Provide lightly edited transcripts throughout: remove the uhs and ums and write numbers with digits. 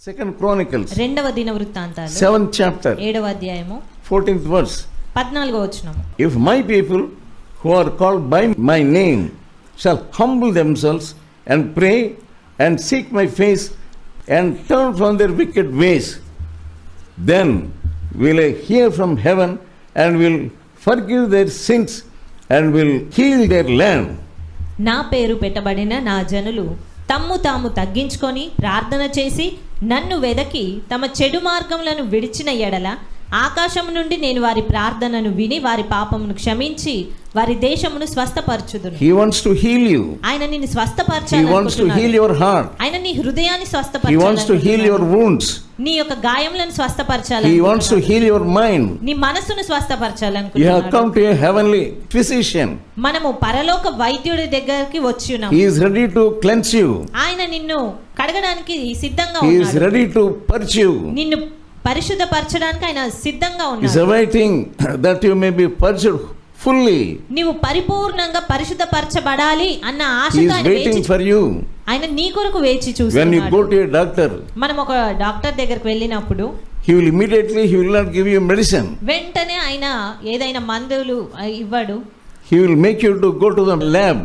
Second Chronicles, రెండవ దినవృత్తాంతాలు 7th chapter, 7వ అధ్యాయము 14th verse. 14వ వచనము. If my people who are called by my name shall humble themselves and pray and seek my face and turn from their wicked ways, then will I hear from heaven and will forgive their sins and will heal their land. నా పేరు పెట్టబడిన నా జనులు తమ్ము తాము తగ్గించుకొని ప్రార్థన చేసి నన్ను వెదకి తమ చెడు మార్గములను విడిచిన ఎడల ఆకాశం నుండి నేను వారి ప్రార్థనను విని వారి పాపమును క్షమించి వారి దేశమును స్వస్థపరచుదును. He wants to heal you. ఆయన నిన్ను He స్వస్థపరచాలనుకుంటున్నాడు. wants to heal your heart. ఆయన నీ హృదయాన్ని He wants to heal your స్వస్థపరచాలనుకుంటున్నాడు. wounds. నీ యొక్క గాయములను He wants to స్వస్థపరచాలనుకుంటున్నాడు. heal your mind. నీ మనసును You have స్వస్థపరచాలనుకుంటున్నాడు. come to a heavenly physician. మనము పరలోక వైద్యుడి దగ్గరికి వచ్చి ఉన్నాము. He is ready to cleanse you. ఆయన నిన్ను కడగడానికి సిద్ధంగా He is ఉన్నాడు. ready to purge you. నిన్ను పరిశుద్ధపరచడానికి ఆయన సిద్ధంగా He is ఉన్నాడు. awaiting that you may be purged fully. నీవు పరిపూర్ణంగా పరిశుద్ధపరచబడాలి అన్న He ఆశతో is ఆయన waiting వేచి for you. ఆయన నీ కొరకు వేచి When you చూస్తున్నాడు. go to a doctor, మనం ఒక డాక్టర్ దగ్గరికి వెళ్ళినప్పుడు he will not give you medicine. వెంటనే ఆయన ఏదైనా మందులు ఇవ్వడు. He will make you to go to the lab.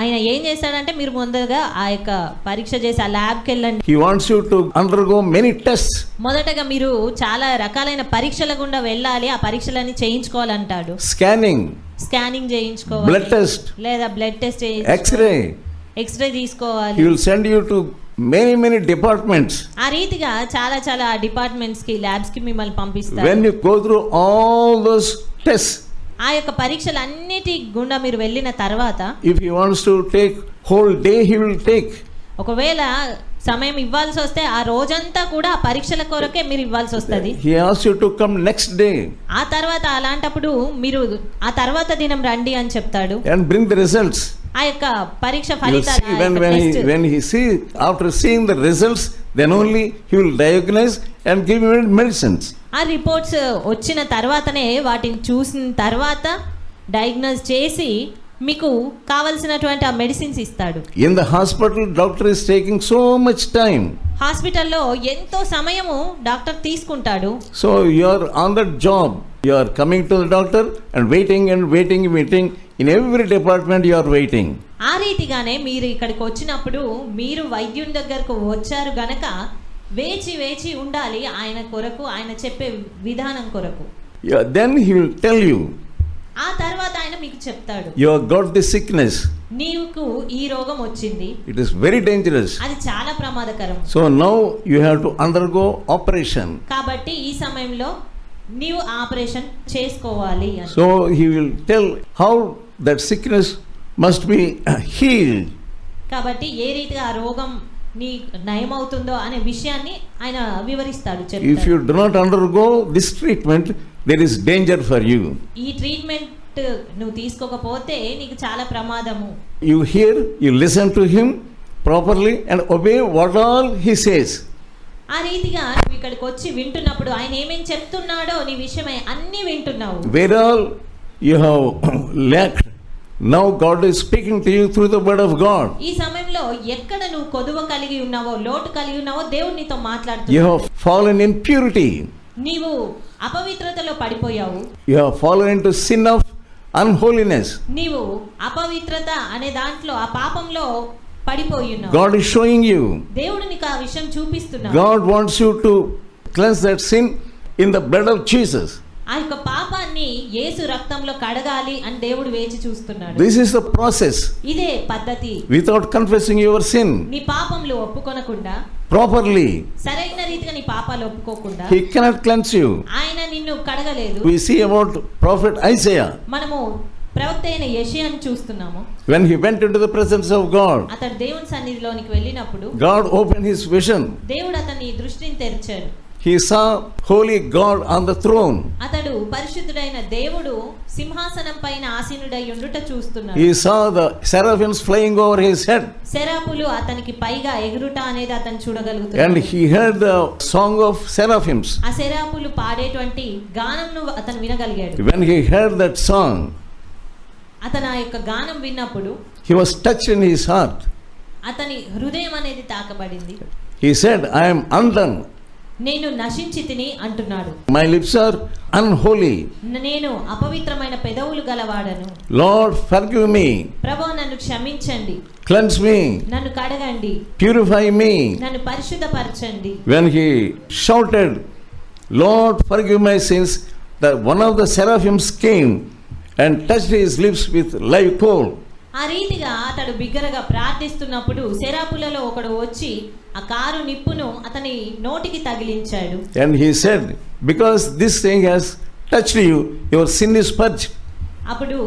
ఆయన ఏం చేస్తాడంటే మీరు ముందుగా ఆ యొక్క పరీక్ష చేసి ఆ ల్యాబ్కి వెళ్ళండి. He wants you to undergo many tests. మొదటగా మీరు చాలా రకాలైన పరీక్షల గుండా వెళ్ళాలి, ఆ పరీక్షలన్నీ చేయించుకోవాలంటాడు. Scanning, స్కానింగ్ చేయించుకోవాలి, blood test, లేదా బ్లడ్ టెస్ట్ X-ray. ఎక్స్రే తీసుకోవాలి. He will send you to many departments. ఆ రీతిగా చాలా డిపార్ట్మెంట్స్ కి ల్యాబ్స్ కి మిమ్మల్ని పంపిస్తారు. When you go through all those tests, ఆ యొక్క పరీక్షలన్నిటి గుండా మీరు వెళ్ళిన తర్వాత if he wants to take whole day, he will take. ఒకవేళ సమయం ఇవ్వాల్సి వస్తే ఆ రోజంతా కూడా ఆ పరీక్షల కొరకే మీరు ఇవ్వాల్సి వస్తుంది. He asks you to come next day ఆ తర్వాత అలాంటప్పుడు మీరు ఆ తర్వాత దినం రండి అని చెప్తాడు. and bring the results. ఆ యొక్క పరీక్ష You will see ఫలితాలు when he see, after seeing the results, then only he will diagnose and give you medicines. ఆ రిపోర్ట్స్ వచ్చిన తర్వాతనే వాటిని చూసిన తర్వాత డయాగ్నోస్ చేసి మీకు కావలసినటువంటి ఆ మెడిసిన్స్ ఇస్తాడు. In the hospital, doctor is taking so much time. హాస్పిటల్లో ఎంతో సమయము డాక్టర్ తీసుకుంటాడు. So you are on the job. You are coming to the doctor and waiting. In every department you are waiting. ఆ రీతిగానే మీరు ఇక్కడికి వచ్చినప్పుడు మీరు వైద్యుని దగ్గరకు వచ్చారు గనక వేచి ఉండాలి ఆయన కొరకు, ఆయన చెప్పే విధానం కొరకు. Yeah, then he will tell you, ఆ తర్వాత ఆయన మీకు చెప్తాడు, you have got this sickness. నీకు ఈ రోగం వచ్చింది, It is very dangerous. అది చాలా ప్రమాదకరం. So now you have to undergo operation. కాబట్టి ఈ సమయంలో నీవు ఆపరేషన్ చేసుకోవాలి అని. So he will tell how that sickness must be healed. కాబట్టి ఏ రీతిగా ఆ రోగం నీ నయమవుతుందో అనే విషయాన్ని ఆయన వివరిస్తాడు, If చెప్తాడు. you do not undergo this treatment, there is danger for you. ఈ ట్రీట్మెంట్ నువ్వు తీసుకోకపోతే నీకు చాలా ప్రమాదము. You hear, you listen to him properly and obey what all he says. ఆ రీతిగా నువ్వు ఇక్కడికి వచ్చి వింటున్నప్పుడు ఆయన ఏమేం చెప్తున్నాడో నీ విషయమై అన్ని వింటున్నావు. Where all you have lacked, now God is speaking to you through the word of God. ఈ సమయంలో ఎక్కడ నువ్వు కొదువ కలిగి ఉన్నావో, లోటు కలిగి ఉన్నావో దేవుడు నీతో You మాట్లాడుతున్నాడు. have fallen in purity. నీవు అపవిత్రతలో పడిపోయావు. You have fallen into sin of unholiness. నీవు అపవిత్రత అనే దాంట్లో ఆ పాపంలో పడిపోయి ఉన్నావు. God is showing you. దేవుడు నీకు ఆ విషయం చూపిస్తున్నాడు. God wants you to cleanse that sin in the blood of Jesus. ఆ యొక్క పాపాన్ని యేసు రక్తంలో కడగాలి అని దేవుడు వేచి చూస్తున్నాడు. This is the process. ఇదే పద్ధతి. Without confessing your sin నీ పాపంలో ఒప్పుకొనకుండా, properly, సరైన రీతిగా నీ పాపాలు ఒప్పుకోకుండా he cannot cleanse you. ఆయన నిన్ను కడగలేదు. We see about prophet Isaiah. మనము ప్రవక్త అయిన యెషయాను చూస్తున్నాము. When he went into the presence of God, అతడు దేవుని సన్నిధిలోనికి వెళ్ళినప్పుడు God opened his vision. దేవుడు అతని దృష్టిని తెరిచాడు. He saw holy God on the throne. అతడు పరిశుద్ధుడైన దేవుడు సింహాసనం పైన ఆసీనుడై ఉండుట చూస్తున్నాడు. He saw the seraphims flying over his head. సెరాపులు అతనికి పైగా ఎగురుట అనేది అతను And చూడగలుగుతున్నాడు. he heard the song of seraphims. ఆ సెరాపులు పాడేటువంటి గానంను అతను వినగలిగాడు. When he heard that song, అతను ఆ యొక్క గానం విన్నప్పుడు he was touched in his heart. అతని హృదయం అనేది తాకబడింది. He said, I am undone. నేను నశించి తిని అంటున్నాడు. My lips are unholy. నేను అపవిత్రమైన పెదవులు గలవాడను. Lord, forgive me. ప్రభువా నన్ను క్షమించండి. Cleanse me. నన్ను కడగండి. Purify me. నన్ను పరిశుద్ధపరచండి. When he shouted, Lord, forgive my sins, one of the seraphims came and touched his lips with live coal. ఆ రీతిగా అతడు బిగ్గరగా ప్రార్థిస్తున్నప్పుడు శరాపులలో ఒకడు వచ్చి ఆ కారు నిప్పును అతని నోటికి తగిలించాడు. And he said, because this thing has touched you, your sin is purged. అప్పుడు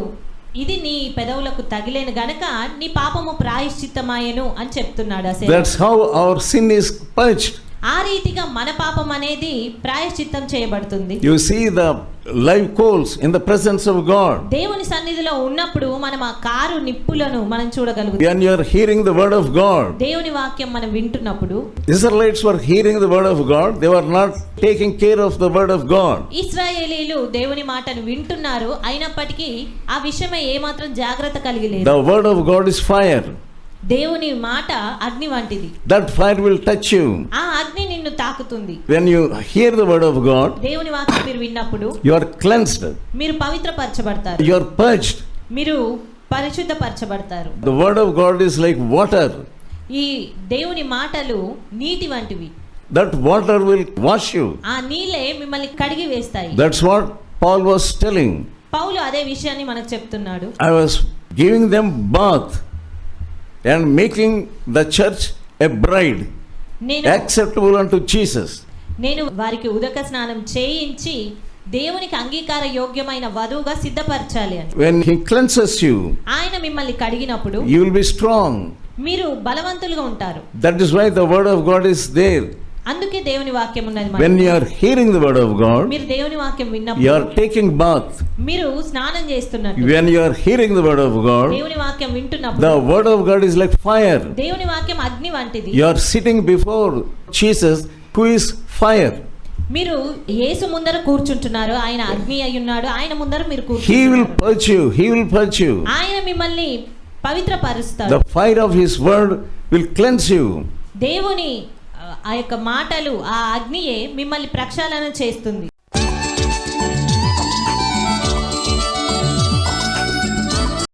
ఇది నీ పెదవులకు తగిలేను గనక నీ పాపము ప్రాయశ్చిత్తమాయెను అని చెప్తున్నాడు ఆ సేవకుడు. That's how our sin is purged. ఆ రీతిగా మన పాపం అనేది ప్రాయశ్చిత్తం చేయబడుతుంది. You see the live coals in the presence of God. దేవుని సన్నిధిలో ఉన్నప్పుడు మనం ఆ కారు నిప్పులను మనం చూడగలుగుతాం. When you are hearing the word of God, దేవుని వాక్యం మనం వింటున్నప్పుడు Israelites were hearing the word of God, they were not taking care of the word of God. ఇశ్రాయేలీయులు దేవుని మాటను వింటున్నారు, అయినప్పటికీ ఆ విషయమై ఏమాత్రం జాగ్రత్త కలిగి లేరు. The word of God is fire. దేవుని మాట అగ్ని వంటిది. That fire will touch you. ఆ అగ్ని నిన్ను తాకుతుంది. When you hear the word of God, దేవుని వాక్యం మీరు విన్నప్పుడు you are cleansed. మీరు పవిత్రపరచబడతారు. You are purged. మీరు పరిశుద్ధపరచబడతారు. The word of God is like water. ఈ దేవుని మాటలు నీటి వంటివి. That water will wash you. ఆ నీళ్ళే మిమ్మల్ని కడిగి వేస్తాయి. That's what Paul was telling. పౌలు అదే విషయాన్ని మనకు చెప్తున్నాడు. I was giving them bath and making the church a bride నేను acceptable unto Jesus. నేను వారికి ఉదక స్నానం చేయించి దేవునికి అంగీకార యోగ్యమైన వధువుగా సిద్ధపరచాలి అని. When he cleanses you, ఆయన మిమ్మల్ని కడిగినప్పుడు you will be strong. మీరు బలవంతులుగా ఉంటారు. That is why the word of God is there. అందుకే దేవుని వాక్యం ఉన్నది. When you are hearing the word of God, మీరు దేవుని వాక్యం you విన్నప్పుడు are taking bath. మీరు స్నానం చేస్తున్నట్టు. When you are hearing the word of God, దేవుని వాక్యం వింటున్నప్పుడు the word of God is like fire. దేవుని వాక్యం అగ్ని వంటిది. You are sitting before Jesus, who is fire. మీరు యేసు ముందర కూర్చుంటున్నారు, ఆయన అగ్ని అయి ఉన్నాడు. ఆయన ముందర మీరు He will కూర్చుంటున్నారు. purge you. He will purge you. ఆయన మిమ్మల్ని పవిత్రపరుస్తాడు. The fire of his word will cleanse you. దేవుని ఆ యొక్క మాటలు, ఆ అగ్నియే మిమ్మల్ని ప్రక్షాళన చేస్తుంది.